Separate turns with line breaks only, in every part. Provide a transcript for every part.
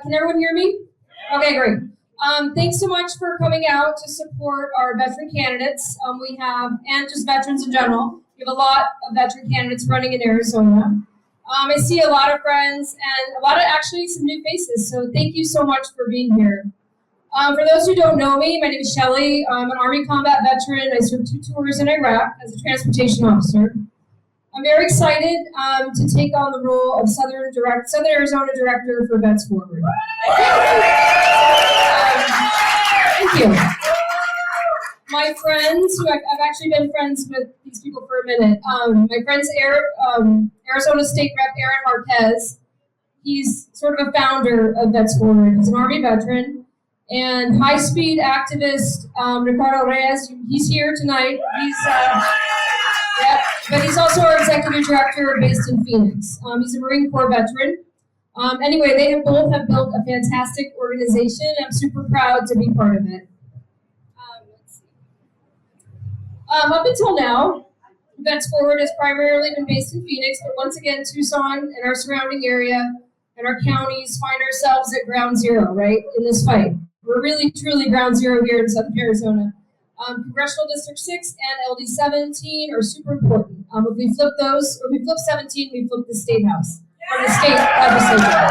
can everyone hear me? Okay, great. Thanks so much for coming out to support our veteran candidates. And just veterans in general. We have a lot of veteran candidates running in Arizona. I see a lot of friends and actually some new faces, so thank you so much for being here. For those who don't know me, my name is Shelly. I'm an Army combat veteran. I served 2 tours in Iraq as a transportation officer. I'm very excited to take on the role of Southern Arizona Director for Vets Forward. Thank you. My friends, who I've actually been friends with these people for a minute. My friend's Arizona State Rep Aaron Marquez. He's sort of a founder of Vets Forward. He's an Army veteran. And high-speed activist Ricardo Reyes, he's here tonight. But he's also our executive director based in Phoenix. He's a Marine Corps veteran. Anyway, they both have built a fantastic organization. I'm super proud to be part of it. Up until now, Vets Forward has primarily been based in Phoenix, but once again, Tucson and our surrounding area and our counties find ourselves at ground zero, right, in this fight. We're really, truly ground zero here in Southern Arizona. Congressional District 6 and LD 17 are super important. If we flip 17, we flip the state house, or the state legislature.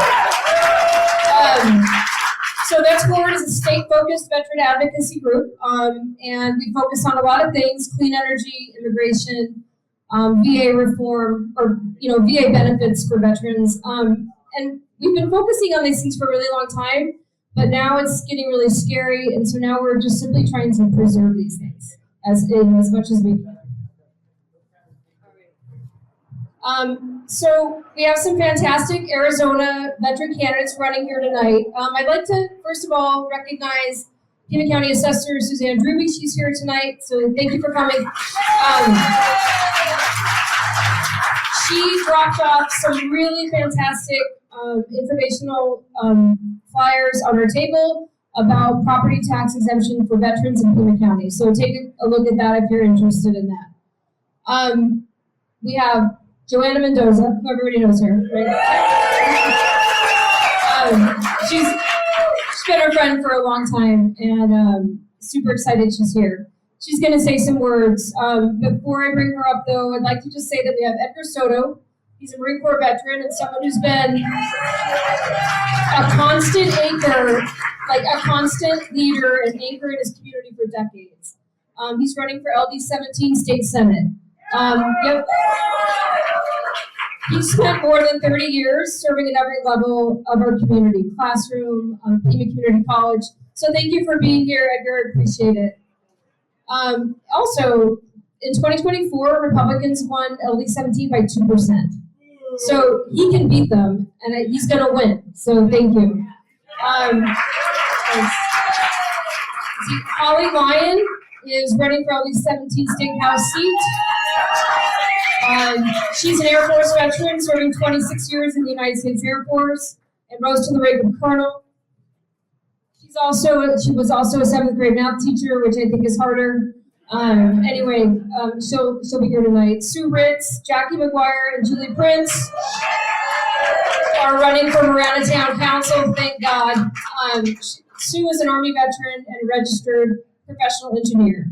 So Vets Forward is a state-focused veteran advocacy group, and we focus on a lot of things: clean energy, immigration, VA reform, or VA benefits for veterans. And we've been focusing on these things for a really long time, but now it's getting really scary, and so now we're just simply trying to preserve these things as much as we can. So we have some fantastic Arizona veteran candidates running here tonight. I'd like to, first of all, recognize Pima County Assessor Suzanne Druby. She's here tonight, so thank you for coming. She dropped off some really fantastic informational flyers on our table about property tax exemption for veterans in Pima County. So take a look at that if you're interested in that. We have Joanna Mendoza, who everybody knows her, right? She's been our friend for a long time, and super excited she's here. She's going to say some words. Before I bring her up, though, I'd like to just say that we have Edgar Soto. He's a Marine Corps veteran and someone who's been a constant anchor, like a constant leader and anchor in his community for decades. He's running for LD 17 State Senate. Yep. He spent more than 30 years serving at every level of our community, classroom, Pima Community College. So thank you for being here, Edgar. I appreciate it. Also, in 2024, Republicans won LD 17 by 2%. So he can beat them, and he's going to win. So thank you. Holly Lyon is running for LD 17 State House seat. She's an Air Force veteran, serving 26 years in the United States Air Force, and rose to the rank of colonel. She was also a 7th grade math teacher, which I think is harder. Anyway, she'll be here tonight. Sue Ritz, Jackie McGuire, and Julie Prince are running for Marana Town Council, thank God. Sue is an Army veteran and a registered professional engineer.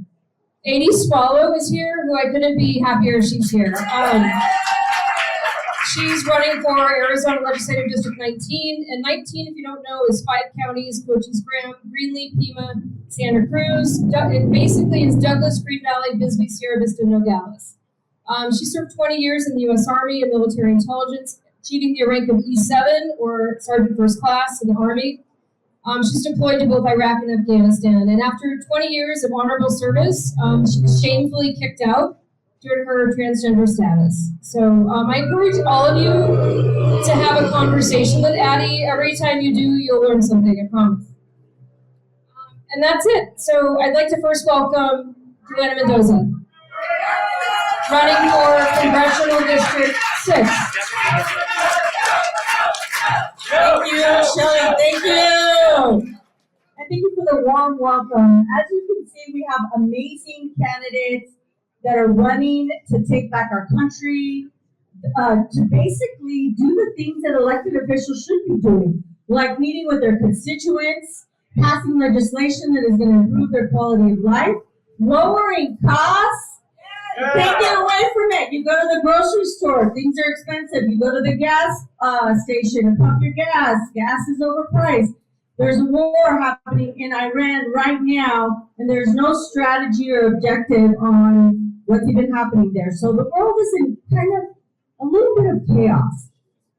Adi Swallow is here, who I couldn't be happier she's here. She's running for Arizona Legislative District 19, and 19, if you don't know, is 5 counties: Cochise, Graham, Greenlee, Pima, Santa Cruz. It basically is Douglas, Green Valley, Bisbee, Sierra Vista, Nogales. She served 20 years in the U.S. Army and military intelligence, achieving the rank of E7, or Sergeant First Class, in the Army. She's deployed to both Iraq and Afghanistan, and after 20 years of honorable service, she was shamefully kicked out due to her transgender status. So I encourage all of you to have a conversation with Addie. Every time you do, you'll learn something, I promise. And that's it. So I'd like to first welcome Joanna Mendoza, running for Congressional District 6.
Thank you, Shelley. Thank you. And thank you for the warm welcome. As you can see, we have amazing candidates that are running to take back our country, to basically do the things that elected officials should be doing, like meeting with their constituents, passing legislation that is going to improve their quality of life, lowering costs. You can't get away from it. You go to the grocery store, things are expensive. You go to the gas station and pump your gas. Gas is overpriced. There's a war happening in Iran right now, and there's no strategy or objective on what's even happening there. So the world is in kind of a little bit of chaos.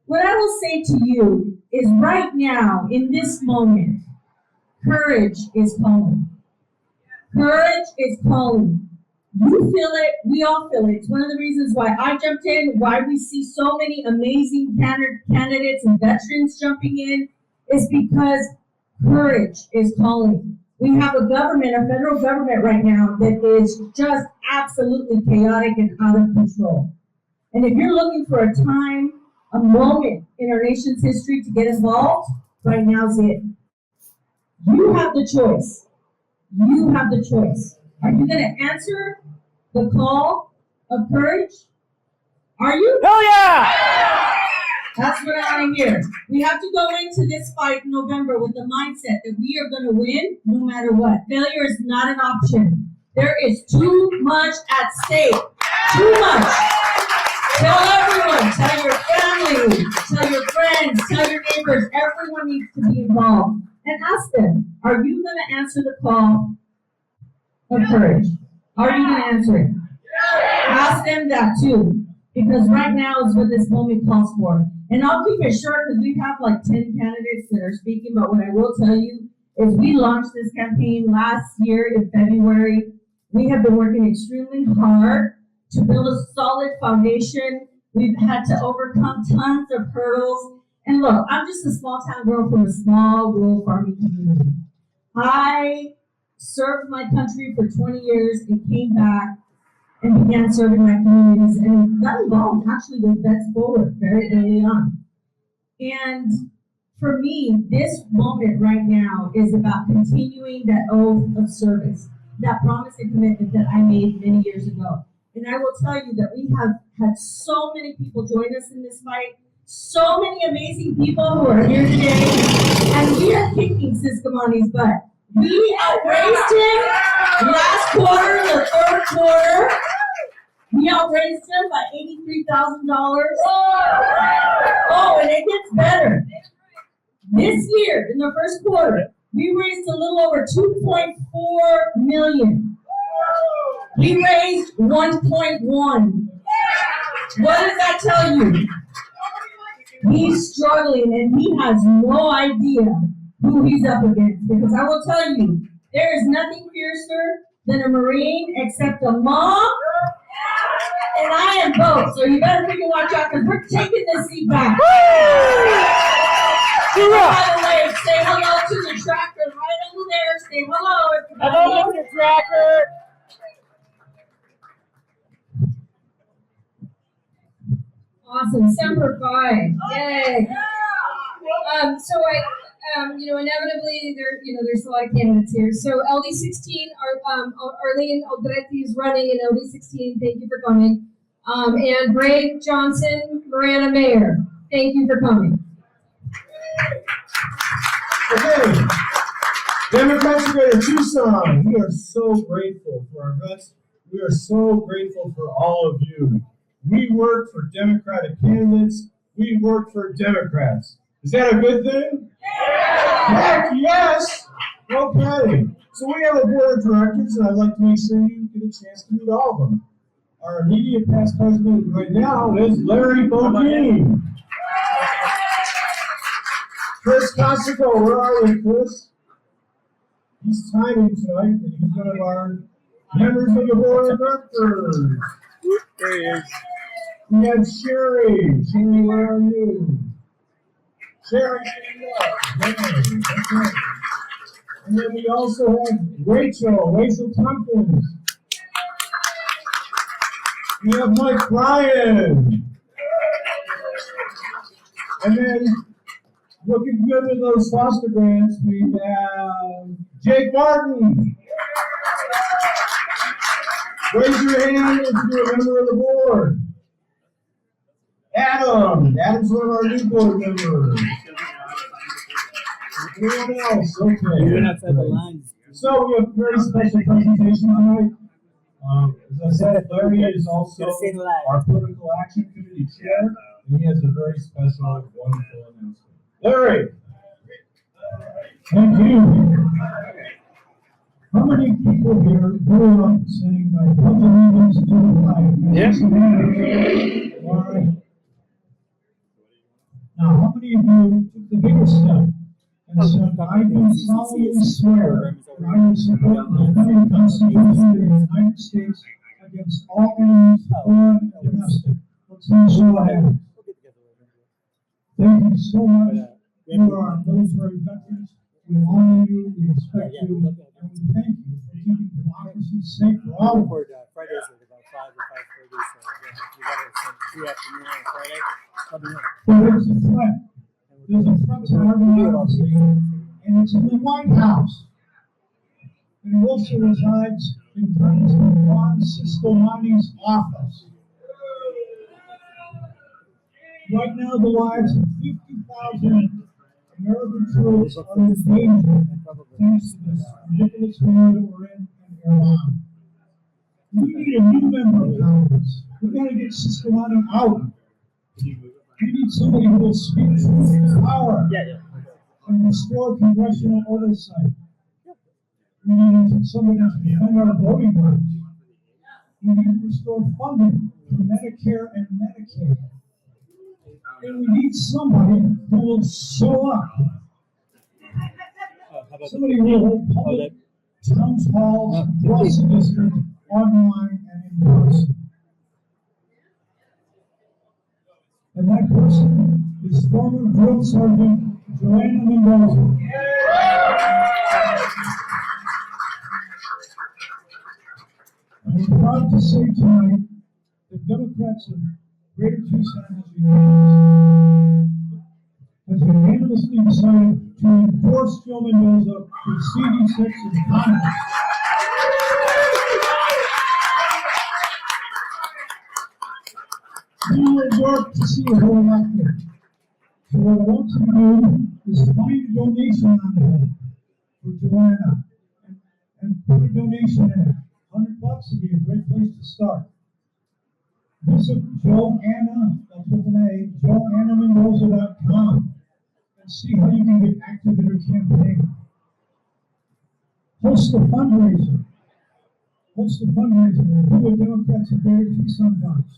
What I will say to you is right now, in this moment, courage is calling. Courage is calling. You feel it, we all feel it. It's one of the reasons why I jumped in, why we see so many amazing candidates and veterans jumping in, is because courage is calling. We have a government, a federal government right now that is just absolutely chaotic and out of control. And if you're looking for a time, a moment in our nation's history to get involved, right now's it. You have the choice. You have the choice. Are you going to answer the call of courage? Are you?
Hell yeah!
That's what I want to hear. We have to go into this fight in November with the mindset that we are going to win no matter what. Failure is not an option. There is too much at stake. Too much. Tell everyone. Tell your family. Tell your friends. Tell your neighbors. Everyone needs to be involved. And ask them, are you going to answer the call of courage? Are you going to answer it? Ask them that too. Because right now is what this moment calls for. And I'll keep it short because we have like 10 candidates that are speaking, but what I will tell you is we launched this campaign last year in February. We have been working extremely hard to build a solid foundation. We've had to overcome tons of hurdles. And look, I'm just a small town girl from a small rural farming community. I served my country for 20 years and came back and began serving my communities and got involved actually with Vets Forward very early on. And for me, this moment right now is about continuing that oath of service, that promise and commitment that I made many years ago. And I will tell you that we have had so many people join us in this fight, so many amazing people who are here today, and we are kicking Siskamani's butt. We outraised him last quarter, the third quarter. We outraised him by $83,000. Oh, and it gets better. This year, in the first quarter, we raised a little over $2.4 million. We raised 1.1. What does that tell you? He's struggling and he has no idea who he's up against. Because I will tell you, there is nothing fiercer than a Marine except a mom, and I am both. So you better freaking watch out because we're taking this seat back. And by the way, say hello to the tracker right over there. Say hello, everybody.
Hello, Mr. Tracker.
Awesome, Semper Fi. Yay. Inevitably there's a lot of candidates here. So LD16, Arlene Aldretti is running in LD16. Thank you for coming. And Bray Johnson, Marana Mayor. Thank you for coming.
Okay. Democrats are going to Tucson. We are so grateful for our vets. We are so grateful for all of you. We work for Democratic candidates. We work for Democrats. Is that a good thing? Heck yes! Okay. So we have a board of directors, and I'd like to make sure you get a chance to meet all of them. Our immediate past president right now is Larry Bodine. Chris Costico, where are you, Chris? He's timing tonight, and he's one of our members of the board of directors.
There he is.
We have Sherry. Sherry, where are you? Sherry, stand up. Okay. And then we also have Rachel Tompkins. We have Mike Bryan. And then, looking good with those foster grants, we have Jake Martin. Raise your hand if you're a member of the board. Adam's one of our new board members. Anyone else? Okay.
Even outside the lines.
So we have a very special presentation tonight. As I said, Larry is also our political action committee chair, and he has a very special, wonderful announcement. Larry. Thank you. How many people here grew up saying, I pledge allegiance to the flag?
Yes.
All right. Now, how many of you took the bigger step and said, I do solemnly swear that I will support the defending Constitution of the United States against all enemies, foreign and domestic? Let's see show of hands. Thank you so much. You are our military veterans. We honor you, we respect you, and we thank you for keeping democracy safe for all of us.
Fridays are about 5 or 5:30, so we got it 3 afternoon on Friday. Let me know.
But there's a threat. There's a threat to our democracy, and it's in the White House. And it also resides in Congressman Juan Ciscomani's office. Right now, the lives of 50,000 American troops are in danger thanks to this ridiculous war that we're in Iran. We need a new member of Congress. We gotta get Ciscomani out. We need somebody who will speak truth to power and restore congressional oversight. We need somebody to defend our voting rights. We need to restore funding for Medicare and Medicaid. And we need somebody who will show up. Somebody who will hold public town halls across the district, online and in person. And that person is former drill sergeant Joanna Mendoza. I'm proud to say tonight that Democrats of Greater Tucson has unanimously decided to endorse Joe Mendoza for CD6 in Congress. We will work to see her elected. So what I want you to do is find a donation on the wall for Joanna and put a donation in it. $100 would be a great place to start. Visit Joanna, that's with an A, JoannaMendoza.com, and see how you can get active in her campaign. Host a fundraiser. Do what Democrats of Greater Tucson does,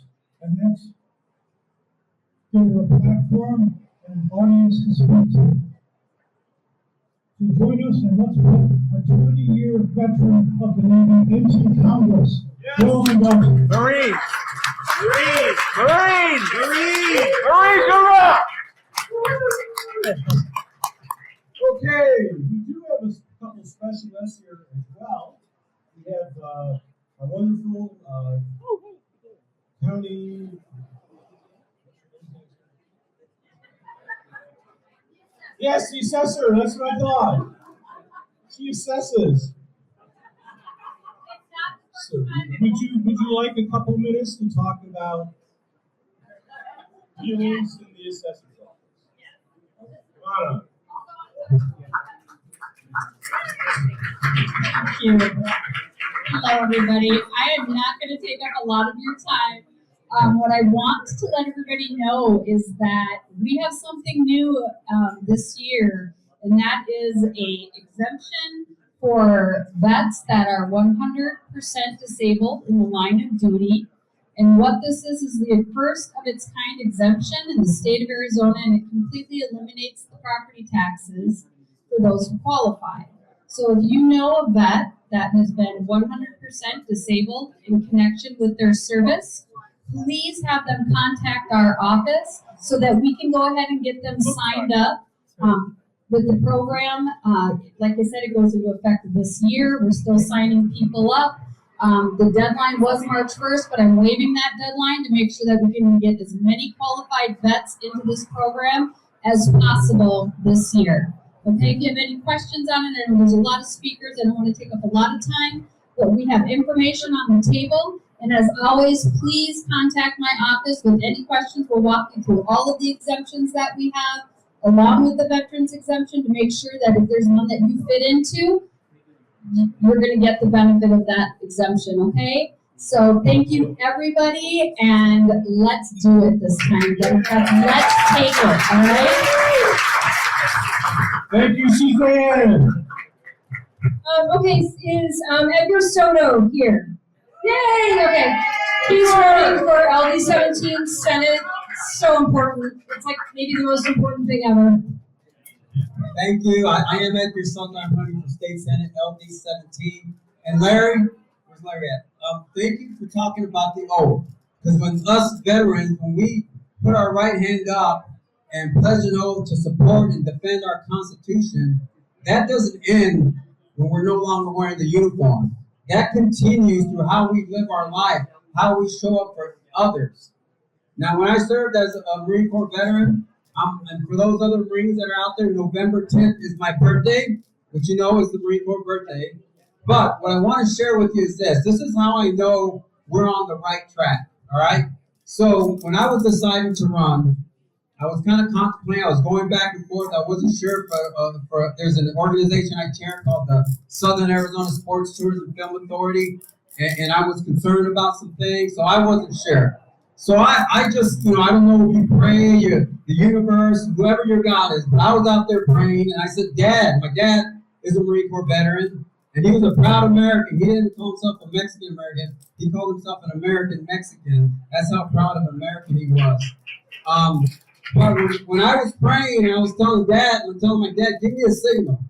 and that's give her a platform and an audience to speak to. So join us and let's put a 20-year veteran of the Navy into Congress. Joe Mendoza.
Marines, hurrah!
Okay, we do have a couple special guests here as well. We have our wonderful county. Yes, the assessor. That's what I thought. She assesses. So, would you like a couple minutes to talk about feelings in the assessor's office? Come on up.
Thank you. Hello, everybody. I am not going to take up a lot of your time. What I want to let everybody know is that we have something new this year, and that is a exemption for vets that are 100% disabled in the line of duty. And what this is the first of its kind exemption in the state of Arizona, and it completely eliminates the property taxes for those who qualify. So if you know a vet that has been 100% disabled in connection with their service, please have them contact our office so that we can go ahead and get them signed up with the program. Like I said, it goes into effect this year. We're still signing people up. The deadline was March 1st, but I'm waiving that deadline to make sure that we can get as many qualified vets into this program as possible this year. Okay, if you have any questions on it, and there's a lot of speakers, I don't want to take up a lot of time, but we have information on the table. And as always, please contact my office with any questions. We'll walk you through all of the exemptions that we have, along with the veterans exemption to make sure that if there's one that you fit into, you're going to get the benefit of that exemption, okay? So thank you, everybody, and let's do it this time, Democrats. Let's take it, all right?
Thank you, Suzanne.
Okay, is Edgar Soto here? Yay! Okay. He's running for LD17 Senate. So important. It's like maybe the most important thing ever.
Thank you. I am Edgar Soto. I'm running for State Senate LD17. And Larry, where's Larry at? Thank you for talking about the oath. Because when us veterans, when we put our right hand up and pledge an oath to support and defend our Constitution, that doesn't end when we're no longer wearing the uniform. That continues through how we live our life, how we show up for others. Now, when I served as a Marine Corps veteran, and for those other Marines that are out there, November 10th is my birthday, which you know is the Marine Corps birthday. But what I want to share with you is this. This is how I know we're on the right track, all right? So when I was deciding to run, I was kind of contemplating. I was going back and forth. I wasn't sure for there's an organization I chair called the Southern Arizona Sports Tourism Film Authority, and I was concerned about some things, so I wasn't sure. So I just, I don't know if you pray, the universe, whoever your God is, but I was out there praying, and I said, Dad, my dad is a Marine Corps veteran, and he was a proud American. He didn't call himself a Mexican American. He called himself an American Mexican. That's how proud of an American he was. But when I was praying, and I was telling my dad, give me a signal.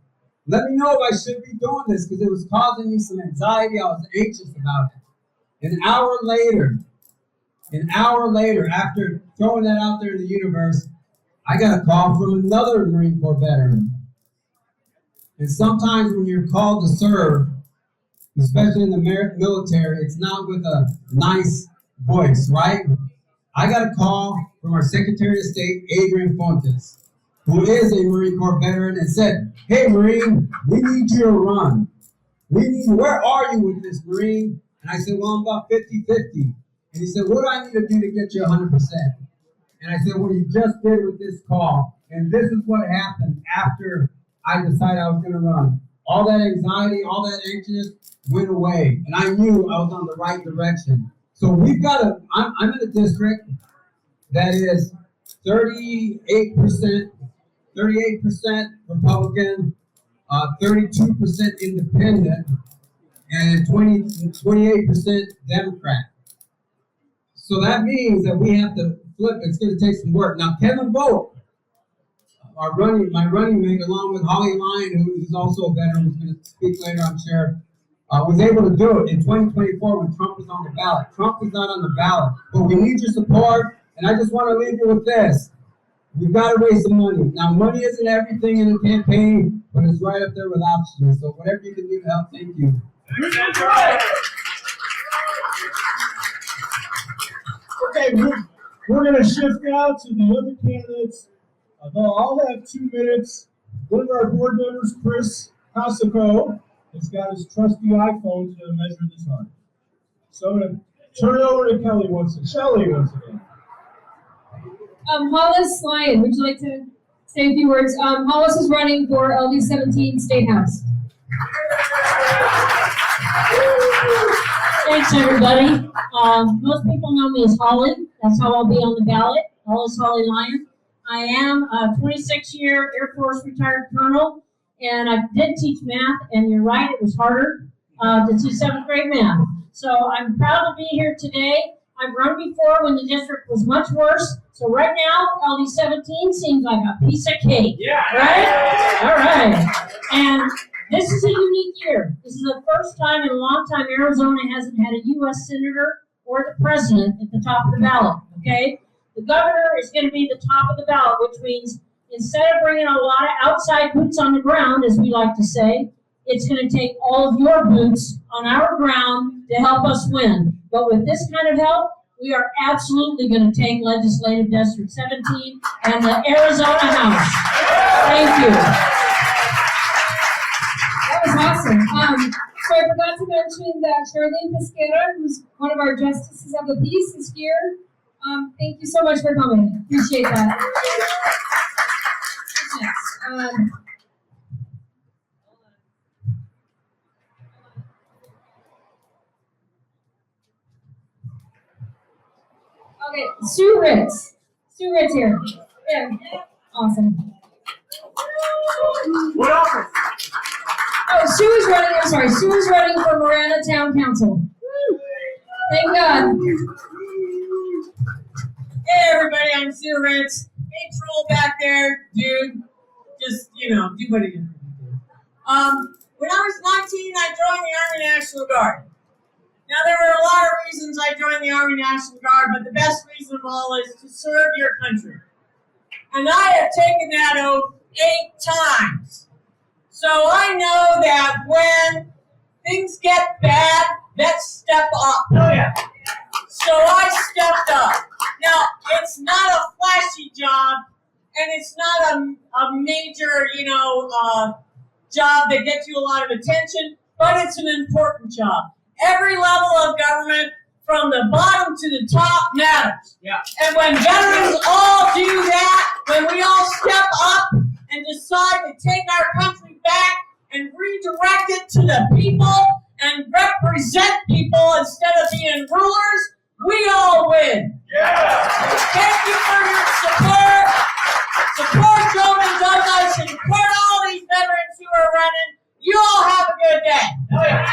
Let me know if I should be doing this, because it was causing me some anxiety. I was anxious about it. An hour later, after throwing that out there in the universe, I got a call from another Marine Corps veteran. And sometimes when you're called to serve, especially in the military, it's not with a nice voice, right? I got a call from our Secretary of State, Adrian Fontes, who is a Marine Corps veteran, and said, hey, Marine, we need you to run. Where are you with this, Marine? And I said, well, I'm about 50-50. And he said, what do I need to do to get you 100%? And I said, well, you just did with this call. And this is what happened after I decided I was going to run. All that anxiety, all that anxiousness went away. And I knew I was on the right direction. So we've got I'm in a district that is 38% Republican, 32% independent, and 28% Democrat. So that means that we have to flip. It's going to take some work. Now, Kevin Vogt, my running mate, along with Holly Lyon, who is also a veteran, who's going to speak later, I'm sure, was able to do it in 2024 when Trump was on the ballot. Trump is not on the ballot, but we need your support, and I just want to leave you with this. We've got to raise some money. Now, money isn't everything in a campaign, but it's right up there with options. So whatever you can do to help, thank you.
Okay, we're going to shift now to the other candidates. They'll all have 2 minutes. One of our board members, Chris Casico, has got his trusty iPhone to measure the time. So I'm going to turn it over to Shelly once again.
Hollis Lyon, would you like to say a few words? Hollis is running for LD17 State House.
Thanks, everybody. Most people know me as Holly. That's how I'll be on the ballot. Hollis Holly Lyon. I am a 26-year Air Force retired colonel, and I did teach math, and you're right, it was harder to teach 7th grade math. So I'm proud to be here today. I've run before when the district was much worse. So right now, LD17 seems like a piece of cake. Yeah. Right? All right. And this is a unique year. This is the first time in a long time Arizona hasn't had a U.S. senator or the president at the top of the ballot, okay? The governor is going to be the top of the ballot, which means instead of bringing a lot of outside boots on the ground, as we like to say, it's going to take all of your boots on our ground to help us win. But with this kind of help, we are absolutely going to take Legislative District 17 and the Arizona House. Thank you.
That was awesome. So I forgot to mention that Charlene Pesquera, who's one of our justices of the peace, is here. Thank you so much for coming. Appreciate that. next? Okay, Sue Ritz. Sue Ritz here. Yeah, awesome.
What office?
Oh, Sue is running, I'm sorry, Sue is running for Marana Town Council. Thank God.
Hey everybody, I'm Sue Ritz. Hey troll back there, dude. Just, do what you do. When I was 19, I joined the Army National Guard. Now, there were a lot of reasons I joined the Army National Guard, but the best reason of all is to serve your country. And I have taken that oath 8 times. So I know that when things get bad, vets step up.
Oh yeah.
So I stepped up. Now, it's not a flashy job, and it's not a major, job that gets you a lot of attention, but it's an important job. Every level of government, from the bottom to the top, matters.
Yeah.
And when veterans all do that, when we all step up and decide to take our country back and redirect it to the people and represent people instead of being rulers, we all win.
Yeah.
Thank you for your support. Support Joe Douglas and support all these veterans who are running. You all have a good day.
Oh yeah.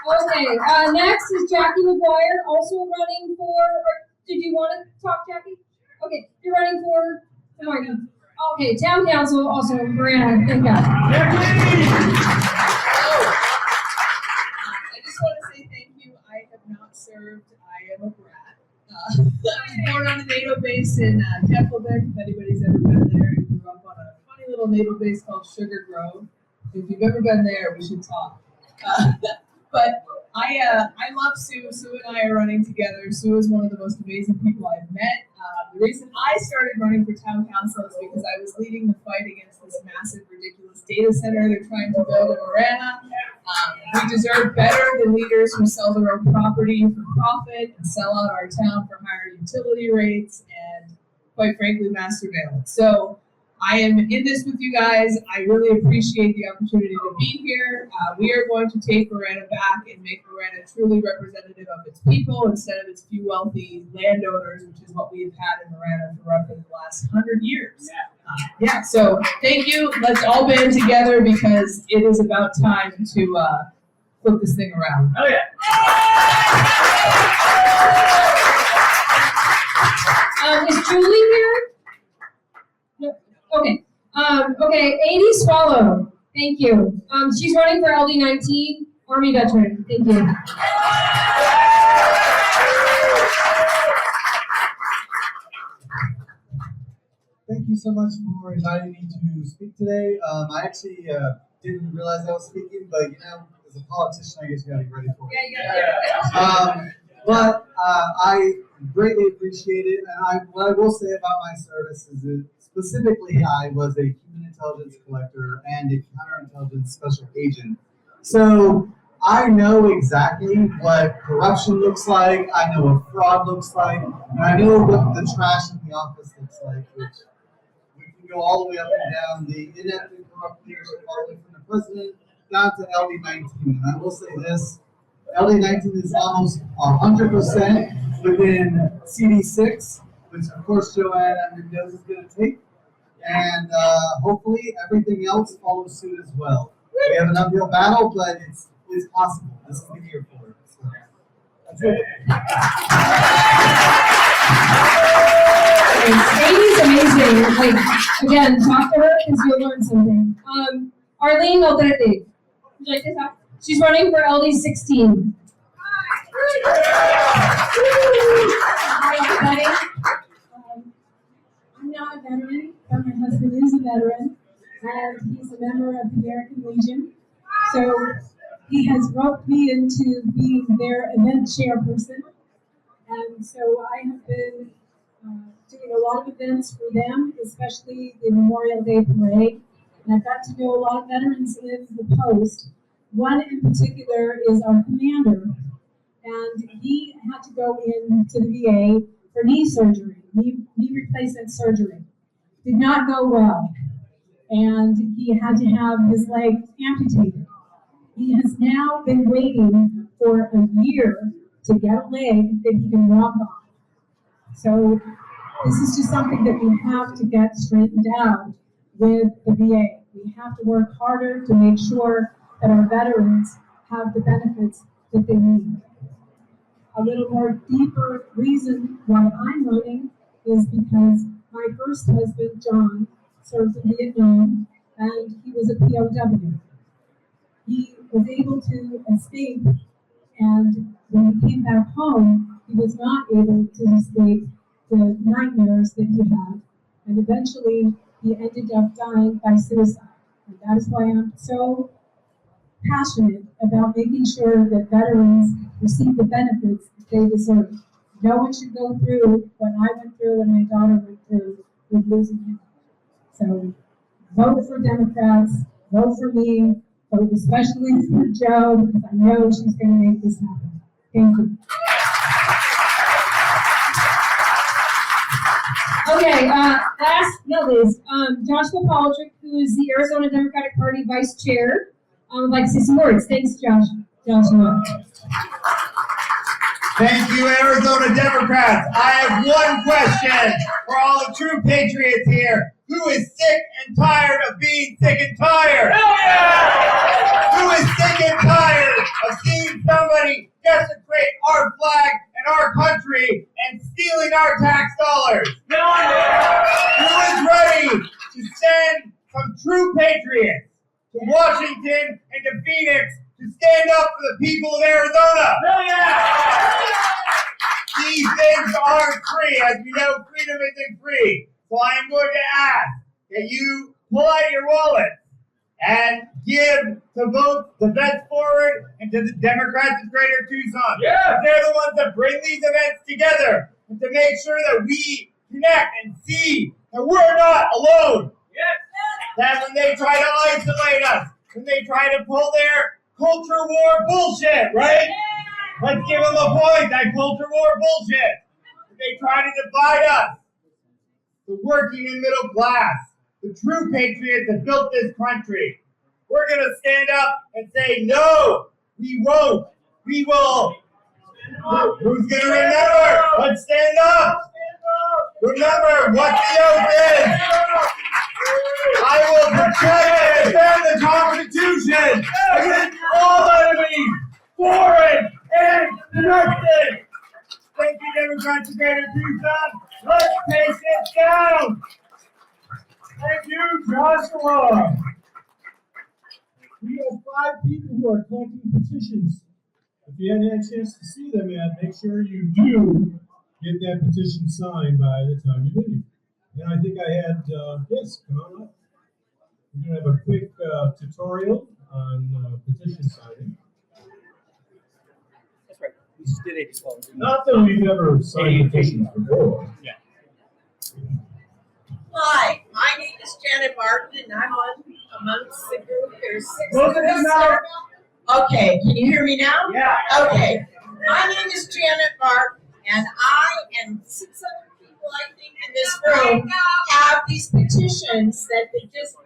Okay, next is Jackie McGuire, also running for, did you want to talk, Jackie? Okay, you're running for Martin. Okay, Town Council, also Marana, thank God.
I just want to say thank you. I have not served. I am a brat. I was born on a NATO base in Keflavik, if anybody's ever been there. I grew up on a funny little naval base called Sugar Grove. If you've ever been there, we should talk. But I love Sue. Sue and I are running together. Sue is one of the most amazing people I've met. The reason I started running for town council is because I was leading the fight against this massive, ridiculous data center they're trying to build in Marana. We deserve better than leaders who sell their own property for profit and sell out our town for higher utility rates and, quite frankly, mass surveillance. So I am in this with you guys. I really appreciate the opportunity to be here. We are going to take Marana back and make Marana truly representative of its people instead of its few wealthy landowners, which is what we have had in Marana for roughly the last 100 years. So thank you. Let's all band together because it is about time to flip this thing around.
Oh yeah.
Is Julie here? No. Okay. Okay, 80 Swallow. Thank you. She's running for LD19, Army veteran. Thank you.
Thank you so much for inviting me to speak today. I actually didn't realize I was speaking, but as a politician, I guess you got to be ready for it. But I greatly appreciate it, and what I will say about my service is that specifically I was a human intelligence collector and a counterintelligence special agent. So I know exactly what corruption looks like, I know what fraud looks like, and I know what the trash in the office looks like, which we can go all the way up and down the inept and corrupt leadership, all the way from the president down to LD19. And I will say this, LD19 is almost 100% within CD6, which of course Joanne Mendoza is going to take. And hopefully everything else follows suit as well. We have an uphill battle, but it's possible. This is the year for it. So that's it.
Amy's amazing. Like, again, talk to her because you'll learn something. Arlene Aldrete. Would you like to talk? She's running for LD16.
Hi, everybody. I'm not a veteran, but my husband is a veteran, and he's a member of the American Legion. So he has roped me into being their event chairperson. And so I have been doing a lot of events for them, especially the Memorial Day Parade. And I've got to know a lot of veterans in the post. One in particular is our commander. And he had to go into the VA for knee surgery, knee replacement surgery. Did not go well, and he had to have his leg amputated. He has now been waiting for a year to get a leg that he can walk on. So this is just something that we have to get straightened out with the VA. We have to work harder to make sure that our veterans have the benefits that they need. A little more deeper reason why I'm running is because my first husband, John, served in Vietnam, and he was a POW. He was able to escape, and when he came back home, he was not able to escape the nightmares that he had, and eventually he ended up dying by suicide. And that is why I'm so passionate about making sure that veterans receive the benefits that they deserve. No one should go through what I went through and my daughter went through with losing him. So vote for Democrats, vote for me, vote especially for Jo, because I know she's going to make this happen. Thank you.
Okay, last but not least, Joshua Polchik, who is the Arizona Democratic Party Vice Chair, would like to say some words. Thanks, Joshua.
Thank you, Arizona Democrats. I have one question for all the true patriots here. Who is sick and tired of being sick and tired? Who is sick and tired of seeing somebody desecrate our flag and our country and stealing our tax dollars? Who is ready to send some true patriots to Washington and to Phoenix to stand up for the people of Arizona? These things aren't free. As we know, freedom isn't free. So I am going to ask that you pull out your wallet and give to vote the Vets Forward and to the Democrats of Greater Tucson. Yeah. They're the ones that bring these events together and to make sure that we connect and see that we're not alone. Yes. That when they try to isolate us, when they try to pull their culture war bullshit, right? Let's give them a point, that culture war bullshit. When they try to divide us, the working and middle class, the true patriots that built this country, we're going to stand up and say, no, we won't. We will. Who's going to remember? Let's stand up. Remember what the oath is. I will protect and defend the Constitution against all enemies, foreign and domestic. Thank you, Democrats of Greater Tucson. Let's take it down.
Thank you, Joshua. We have 5 people who are collecting petitions. If you hadn't had a chance to see them yet, make sure you do get that petition signed by the time you leave. And I think I had, yes, come on up. We're going to have a quick tutorial on petition signing.
That's right. We just did it. Well,
Not that we've ever signed petitions before.
yeah.
Hi, my name is Janet Martin, and I'm amongst the group. There's 6
Both of
of
you
us
now.
here. Okay, can you hear me now?
Yeah.
Okay. My name is Janet Martin, and I and 6 other people, I think, in this room have these petitions that they just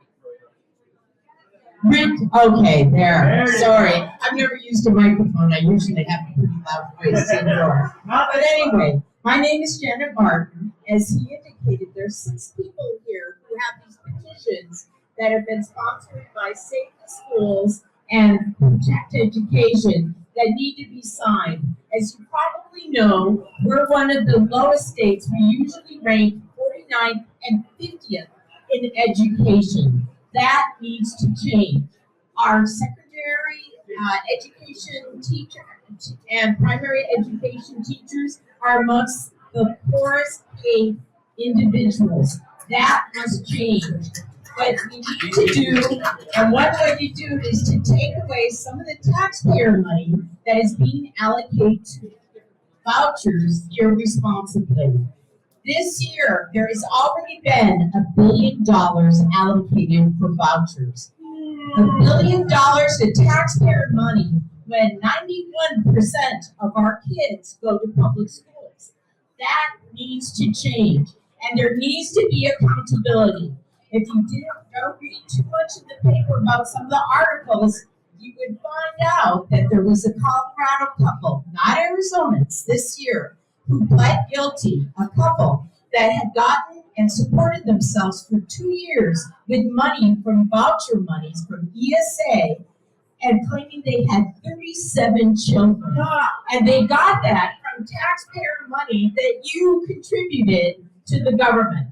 okay, there. Sorry. I've never used a microphone. I usually have a pretty loud voice indoors. But anyway, my name is Janet Martin. As he indicated, there's 6 people here who have these petitions that have been sponsored by Save the Schools and Protect Education that need to be signed. As you probably know, we're one of the lowest states. We usually rank 49th and 50th in education. That needs to change. Our secondary education teacher and primary education teachers are amongst the poorest paid individuals. That must change. What we need to do, and one way to do it, is to take away some of the taxpayer money that is being allocated to vouchers irresponsibly. This year, there has already been $1 billion allocated for vouchers. $1 billion of taxpayer money when 91% of our kids go to public schools. That needs to change, and there needs to be accountability. If you don't read too much in the paper about some of the articles, you would find out that there was a Colorado couple, not Arizonans, this year, who pled guilty, a couple that had gotten and supported themselves for 2 years with money from voucher monies from ESA, and claiming they had 37 children. And they got that from taxpayer money that you contributed to the government.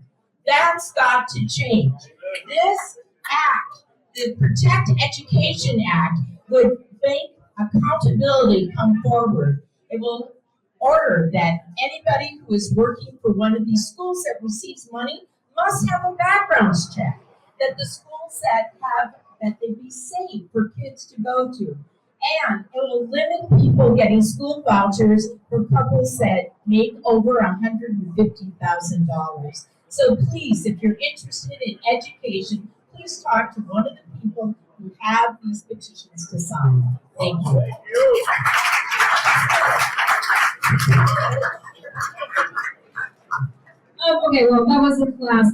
That's got to change. This act, the Protect Education Act, would make accountability come forward. It will order that anybody who is working for one of these schools that receives money must have a background check, that the schools that they be safe for kids to go to. And it will limit people getting school vouchers for couples that make over $150,000. So please, if you're interested in education, please talk to one of the people who have these petitions to sign. Thank you.
Okay, well, that wasn't class.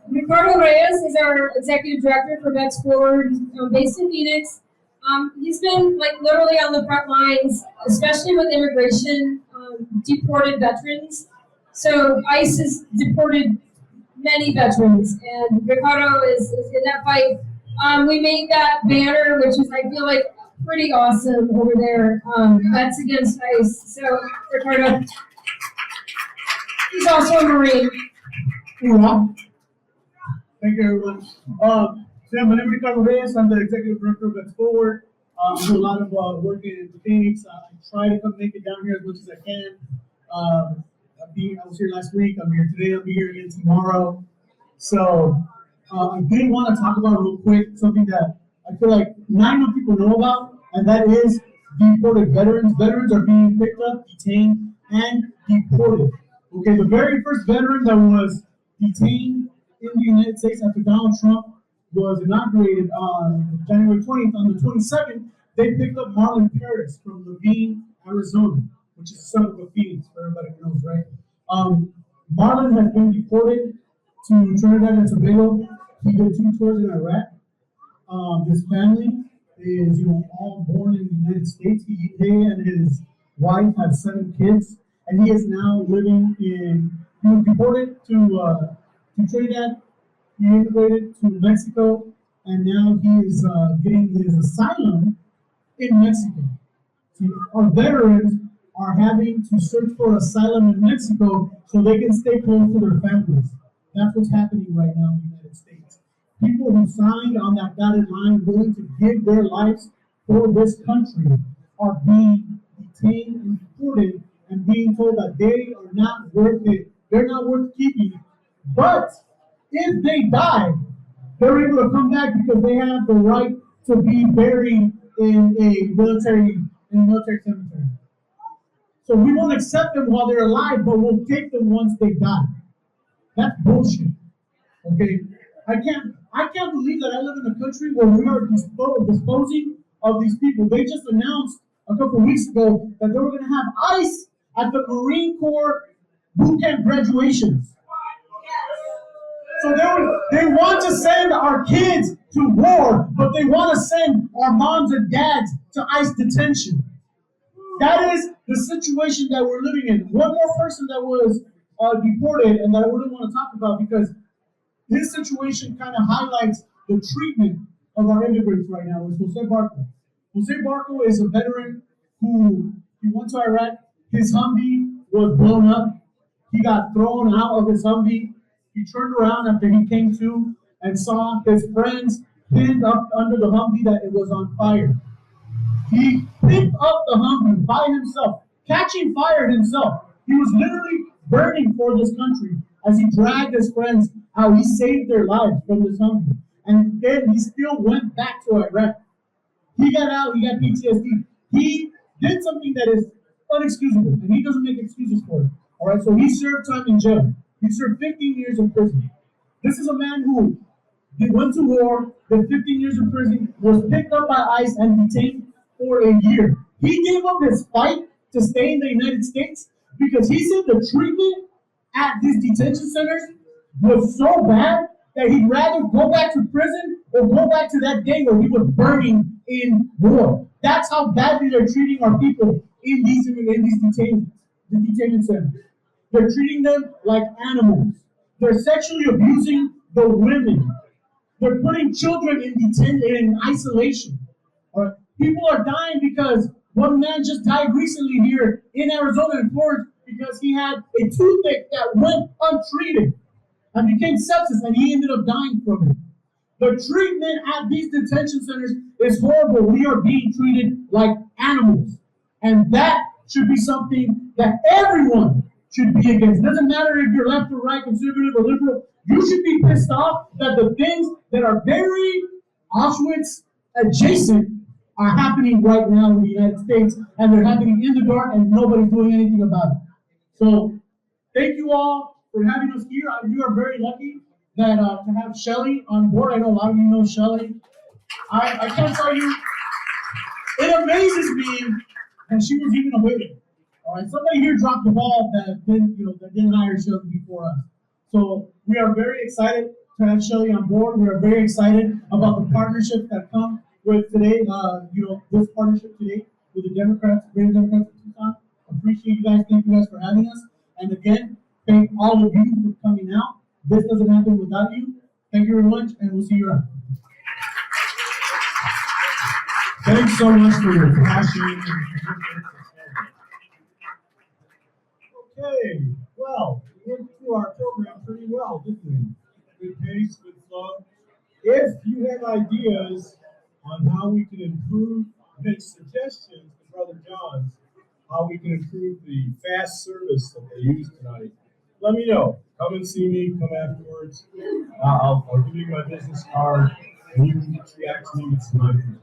Ricardo Reyes is our executive director for Vets Forward. He's based in Phoenix. He's been like literally on the front lines, especially with immigration, deported veterans. So ICE has deported many veterans, and Ricardo is in that fight. We made that banner, which is, I feel like, pretty awesome over there. Vets Against ICE. So, Ricardo, he's also a Marine.
Yeah. Thank you, everyone. So my name is Ricardo Reyes. I'm the executive director of Vets Forward. I do a lot of work in Phoenix. I try to come make it down here as much as I can. I was here last week. I'm here today. I'll be here again tomorrow. So I did want to talk about real quick something that I feel like not enough people know about, and that is deported veterans. Veterans are being picked up, detained, and deported. Okay, the very first veteran that was detained in the United States after Donald Trump was inaugurated on January 20th. On the 22nd, they picked up Marlon Paris from Levine, Arizona, which is a suburb of Phoenix, for everybody who knows, right? Marlon has been deported to Trinidad and Tobago. He did 2 tours in Iraq. His family is, all born in the United States. He and his wife have 7 kids, and he is now living he was deported to Trinidad. He immigrated to Mexico, and now he is getting his asylum in Mexico. So our veterans are having to search for asylum in Mexico so they can stay close to their families. That's what's happening right now in the United States. People who signed on that dotted line willing to give their lives for this country are being detained and deported and being told that they are not worth it. They're not worth keeping. But if they die, they're able to come back because they have the right to be buried in a military cemetery. So we won't accept them while they're alive, but we'll take them once they die. That's bullshit. Okay? I can't believe that I live in a country where we are disposing of these people. They just announced a couple weeks ago that they were going to have ICE at the Marine Corps boot camp graduations. So they want to send our kids to war, but they want to send our moms and dads to ICE detention. That is the situation that we're living in. One more person that was deported and that I wouldn't want to talk about because his situation kind of highlights the treatment of our immigrants right now is Jose Barco. Jose Barco is a veteran who he went to Iraq. His Humvee was blown up. He got thrown out of his Humvee. He turned around after he came to and saw his friends pinned up under the Humvee that it was on fire. He picked up the Humvee by himself, catching fire himself. He was literally burning for this country as he dragged his friends out. He saved their lives from this Humvee. And then he still went back to Iraq. He got out, he got PTSD. He did something that is unexcusable, and he doesn't make excuses for it. All right, so he served time in jail. He served 15 years in prison. This is a man who went to war, did 15 years in prison, was picked up by ICE and detained for a year. He gave up his fight to stay in the United States because he said the treatment at these detention centers was so bad that he'd rather go back to prison or go back to that day where he was burning in war. That's how badly they're treating our people in these detention centers. They're treating them like animals. They're sexually abusing the women. They're putting children in isolation. People are dying because one man just died recently here in Arizona and Florida because he had a toothache that went untreated and became sepsis, and he ended up dying from it. The treatment at these detention centers is horrible. We are being treated like animals. And that should be something that everyone should be against. It doesn't matter if you're left or right, conservative or liberal. You should be pissed off that the things that are very Auschwitz adjacent are happening right now in the United States, and they're happening in the dark, and nobody's doing anything about it. So, thank you all for having us here. You are very lucky that to have Shelly on board. I know a lot of you know Shelly. I can't tell you, it amazes me that she was even aware. All right, somebody here dropped the ball that didn't hire Shelly before us. So we are very excited to have Shelly on board. We are very excited about the partnerships that come with today. This partnership today with the Democrats, Greater Democrats of Tucson. Appreciate you guys. Thank you guys for having us. And again, thank all of you for coming out. This doesn't happen without you. Thank you very much, and we'll see you around.
Thanks so much for your passion and commitment. Okay, well, we went through our program pretty well, didn't we? Good pace, good flow. If you have ideas on how we can improve, make suggestions to Brother John's, how we can improve the fast service that they use tonight, let me know. Come and see me, come afterwards. I'll give you my business card, and you can react to me with some ideas.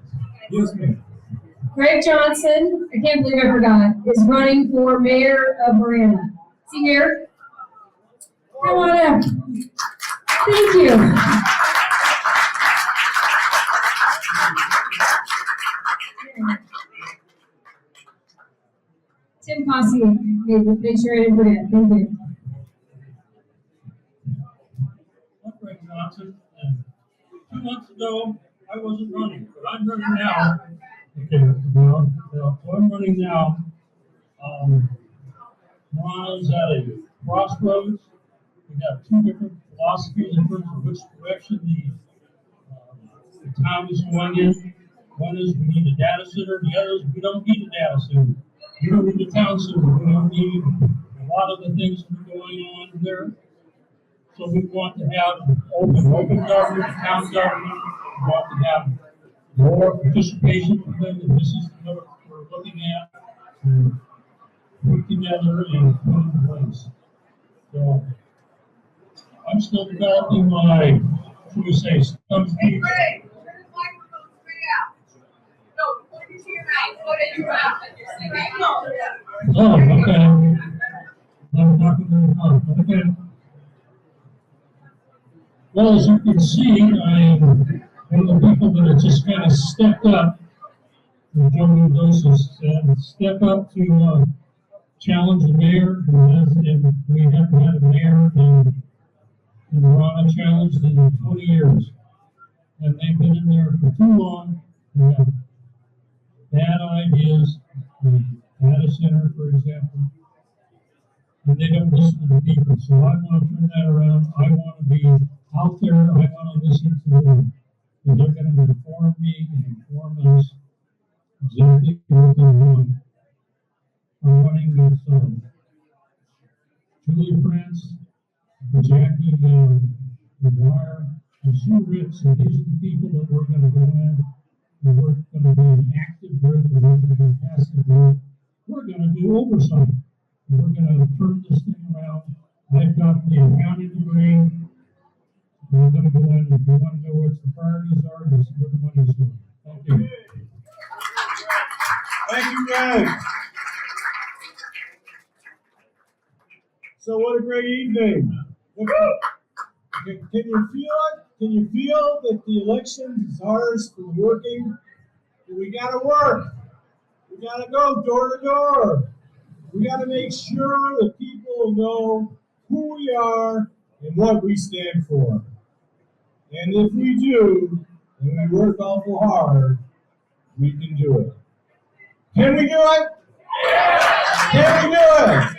Yes, ma'am.
Greg Johnson, I can't believe I forgot, is running for mayor of Marana. Is he here? Come on up. Thank you. Tim Posse, make sure I didn't forget. Thank you.
I'm Greg Johnson, and 2 months ago, I wasn't running, but I'm running now. Okay, well, so I'm running now. Marana's at a crossroads. We have two different philosophies in terms of which direction the town is going in. One is we need a data center, the other is we don't need a data center. We don't need a town center. We don't need a lot of the things that are going on there. So we want to have open government, town government. We want to have more participation from them, and this is what we're looking at to put together and put in place. So I'm still developing my, should we say, some speed. Oh, okay. I'm talking to the phone. Okay. Well, as you can see, I am one of the people that have just kind of stepped up, as Joe Doses said, step up to challenge the mayor, and we haven't had a mayor in Marana challenged in 20 years. And they've been in there for too long. They have bad ideas, the data center, for example, and they don't listen to the people. So I want to turn that around. I want to be out there. I want to listen to them. And they're going to inform me and inform us exactly what they want. I'm running with Julie Prince, Jackie McGuire, and Sue Ritz, and these are the people that we're going to go in. And we're going to be an active group, and we're going to be a passive group. We're going to do oversight. And we're going to turn this thing around. I've got the accounting degree. We're going to go in, if you want to know what the priorities are, this is where the money's going. Thank you.
Thank you, Greg. So what a great evening. Can you feel it? Can you feel that the election is ours for working? We gotta work. We gotta go door to door. We got to make sure that people know who we are and what we stand for. And if we do, and we work awful hard, we can do it. Can we do it? Can we do it?